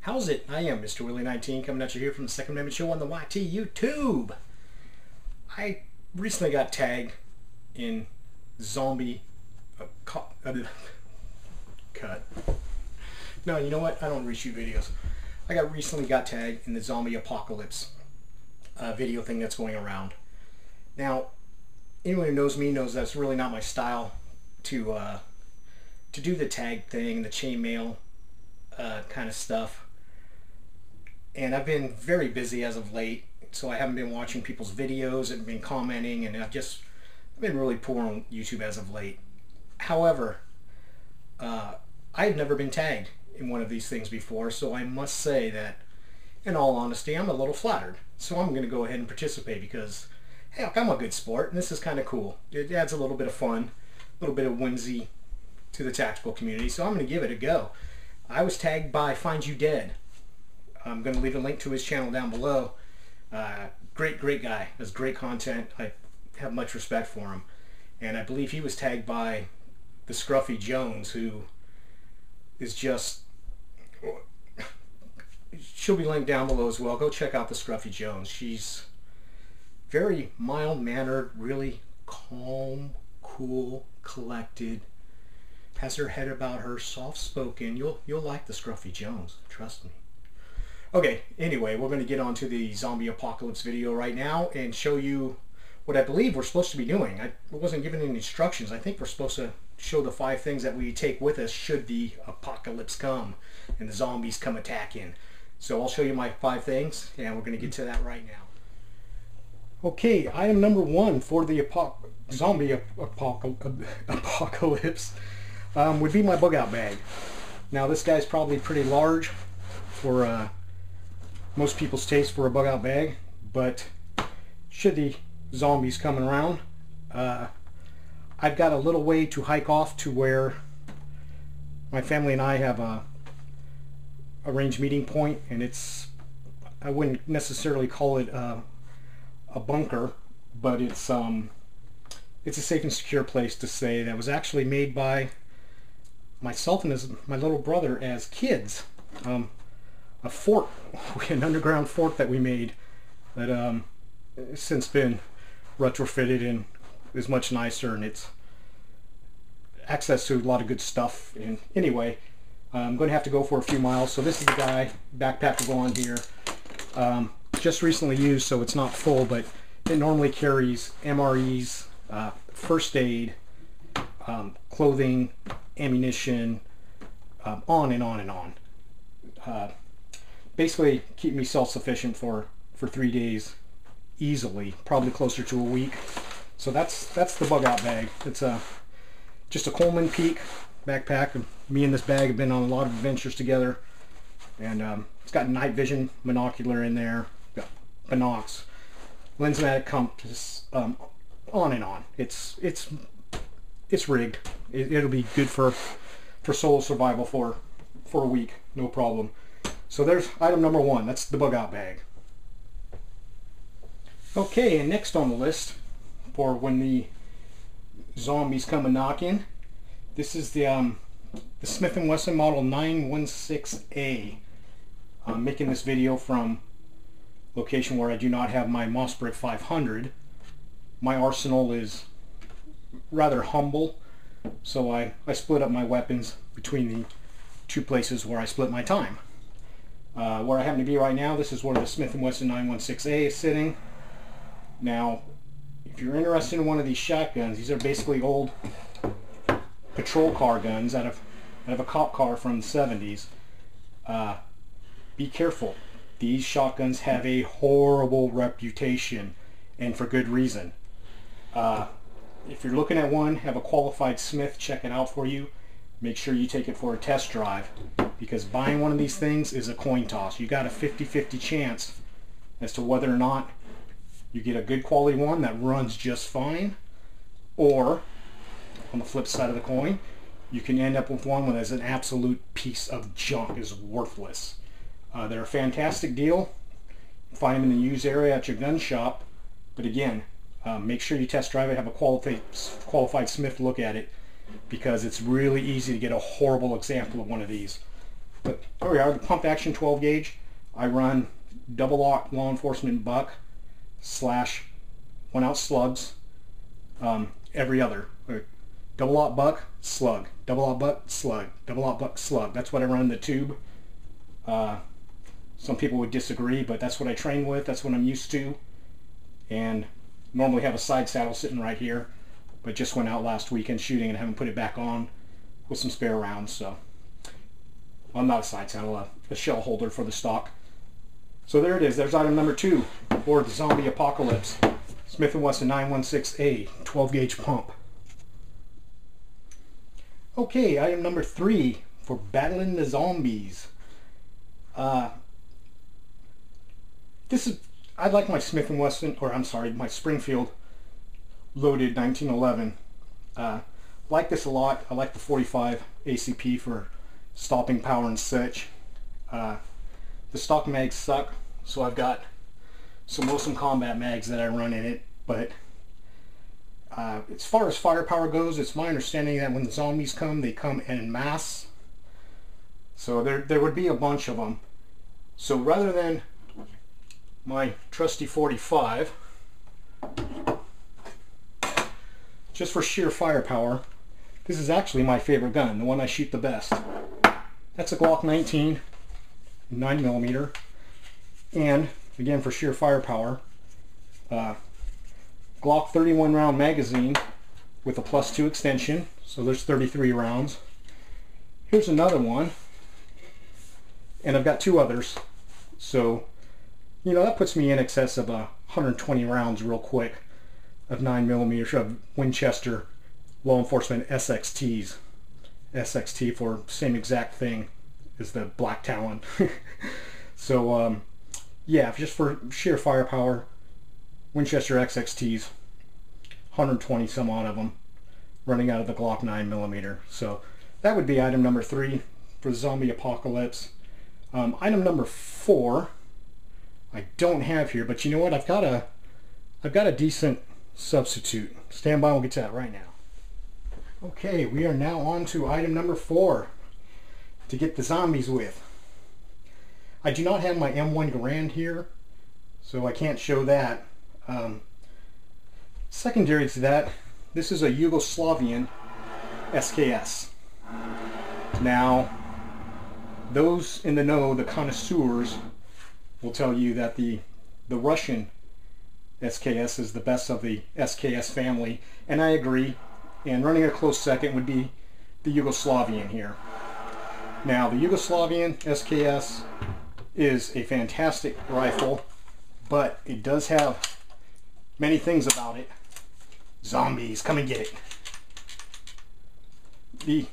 How's it? I am Mr. Willie19 coming at you here from the Second Amendment Show on the YT YouTube. I recently got tagged in zombie cut. No, you know what? I don't reshoot videos. I recently got tagged in the zombie apocalypse video thing that's going around. Now, anyone who knows me knows that's really not my style to do the tag thing, the chainmail kind of stuff. And I've been very busy as of late, so I haven't been watching people's videos and been commenting, and I've been really poor on YouTube as of late. However, I've never been tagged in one of these things before, so I must say that, in all honesty, I'm a little flattered. So I'm going to go ahead and participate because, heck, I'm a good sport, and this is kind of cool. It adds a little bit of fun, a little bit of whimsy to the tactical community, so I'm going to give it a go. I was tagged by findyoudead. I'm going to leave a link to his channel down below. Great guy. Does great content. I have much respect for him. And I believe he was tagged by the Scruffy Jones, who is just... She'll be linked down below as well. Go check out the Scruffy Jones. She's very mild-mannered, really calm, cool, collected. Has her head about her, soft-spoken. You'll like the Scruffy Jones. Trust me. Okay, anyway, we're going to get on to the zombie apocalypse video right now and show you what I believe we're supposed to be doing. I wasn't given any instructions. I think we're supposed to show the 5 things that we take with us should the apocalypse come and the zombies come attacking. So I'll show you my 5 things, and we're going to get to that right now. Okay, item number 1 for the zombie apocalypse would be my bug out bag. Now this guy's probably pretty large for most people's taste for a bug out bag, but should the zombies coming around, I've got a little way to hike off to where my family and I have a arranged meeting point, and I wouldn't necessarily call it a bunker, but it's a safe and secure place to stay that was actually made by myself and my little brother as kids. A fort, an underground fort that we made that has since been retrofitted and is much nicer, and it's access to a lot of good stuff. And anyway, I'm going to have to go for a few miles, so this is the backpack will go on here. Just recently used, so it's not full, but it normally carries MREs, first aid, clothing, ammunition, on and on and on. Basically keep me self-sufficient for 3 days easily, probably closer to a week. So that's the bug out bag. It's just a Coleman Peak backpack. Me and this bag have been on a lot of adventures together, and it's got night vision monocular in there, got binocs, lensmatic compass, on and on. It's rigged. It'll be good for solo survival for a week, no problem. So there's item number 1. That's the bug out bag. Okay, and next on the list for when the zombies come a knocking, this is the Smith & Wesson model 916A. I'm making this video from location where I do not have my Mossberg 500. My arsenal is rather humble, so I split up my weapons between the 2 places where I split my time. Where I happen to be right now, this is where the Smith & Wesson 916A is sitting. Now, if you're interested in one of these shotguns, these are basically old patrol car guns out of a cop car from the 70s. Be careful. These shotguns have a horrible reputation, and for good reason. If you're looking at one, have a qualified smith check it out for you. Make sure you take it for a test drive, because buying one of these things is a coin toss. You got a 50-50 chance as to whether or not you get a good quality one that runs just fine, or on the flip side of the coin, you can end up with one that is an absolute piece of junk, is worthless. They're a fantastic deal. Find them in the used area at your gun shop, but again, make sure you test drive it, have a qualified smith look at it, because it's really easy to get a horrible example of one of these. But here we are, the pump action 12 gauge. I run double aught law enforcement buck / 1 ounce slugs every other. Double aught buck, slug. Double aught buck, slug. Double aught buck, slug. That's what I run in the tube. Some people would disagree, but that's what I train with. That's what I'm used to. And normally have a side saddle sitting right here, but just went out last weekend shooting and haven't put it back on with some spare rounds. So, well, not a side saddle, a shell holder for the stock. So there it is. There's item number 2 for the zombie apocalypse. Smith & Wesson 916A 12 gauge pump. Okay, item number 3 for battling the zombies. I like my Smith & Wesson, or I'm sorry, my Springfield loaded 1911. Like this a lot. I like the 45 ACP for stopping power and such. The stock mags suck, so I've got some Wilson Combat mags that I run in it, but as far as firepower goes, it's my understanding that when the zombies come, they come en masse. So there would be a bunch of them. So rather than my trusty 45, just for sheer firepower, this is actually my favorite gun, the one I shoot the best. That's a Glock 19 9mm, and again for sheer firepower, Glock 31 round magazine with a +2 extension, so there's 33 rounds. Here's another one, and I've got 2 others, so you know that puts me in excess of 120 rounds real quick of 9mm of Winchester law enforcement SXTs. SXT for same exact thing as the Black Talon. So yeah, just for sheer firepower, Winchester XXTs, 120 some odd of them, running out of the Glock 9mm. So that would be item number 3 for the zombie apocalypse. Item number 4 I don't have here, but you know what? I've got a decent substitute. Stand by, we'll get to that right now. Okay, we are now on to item number 4 to get the zombies with. I do not have my M1 Garand here, so I can't show that. Secondary to that, this is a Yugoslavian SKS. Now, those in the know, the connoisseurs, will tell you that the Russian SKS is the best of the SKS family, and I agree. And running a close second would be the Yugoslavian here. Now, the Yugoslavian SKS is a fantastic rifle, but it does have many things about it. Zombies, come and get it. The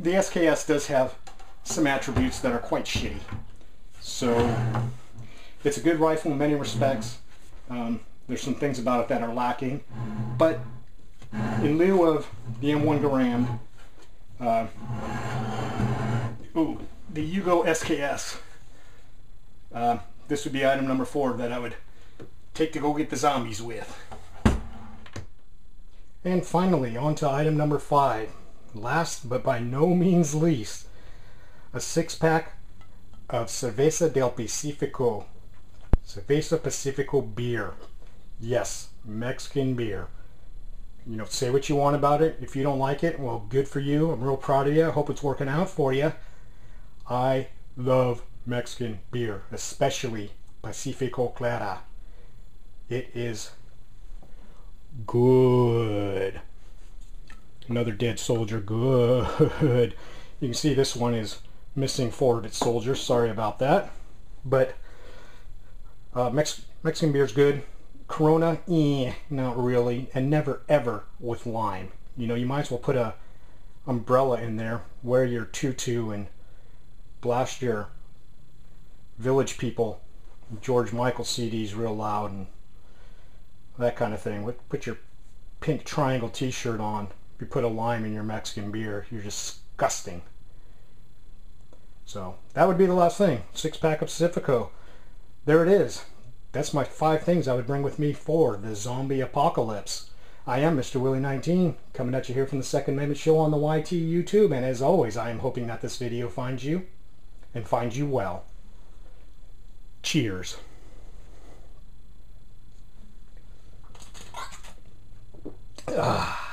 SKS does have some attributes that are quite shitty. So it's a good rifle in many respects. There's some things about it that are lacking, but in lieu of the M1 Garand, the Yugo SKS, this would be item number 4 that I would take to go get the zombies with. And finally, on to item number 5. Last but by no means least, a 6-pack of Cerveza del Pacifico. Cerveza Pacifico beer. Yes, Mexican beer. You know, say what you want about it. If you don't like it, well, good for you. I'm real proud of you. I hope it's working out for you. I love Mexican beer, especially Pacifico Clara. It is good. Another dead soldier. Good. You can see this one is missing 4 of its soldiers. Sorry about that. But Mexican beer is good. Corona, not really. And never ever with lime. You know, you might as well put a umbrella in there, wear your tutu, and blast your Village People George Michael CDs real loud and that kind of thing. Put your pink triangle t-shirt on. If you put a lime in your Mexican beer, you're disgusting. So that would be the last thing. 6-pack of Pacifico. There it is. That's my 5 things I would bring with me for the zombie apocalypse. I am Mr. Willie 19, coming at you here from the Second Amendment Show on the YT YouTube, and as always, I am hoping that this video finds you and find you well. Cheers. Ah.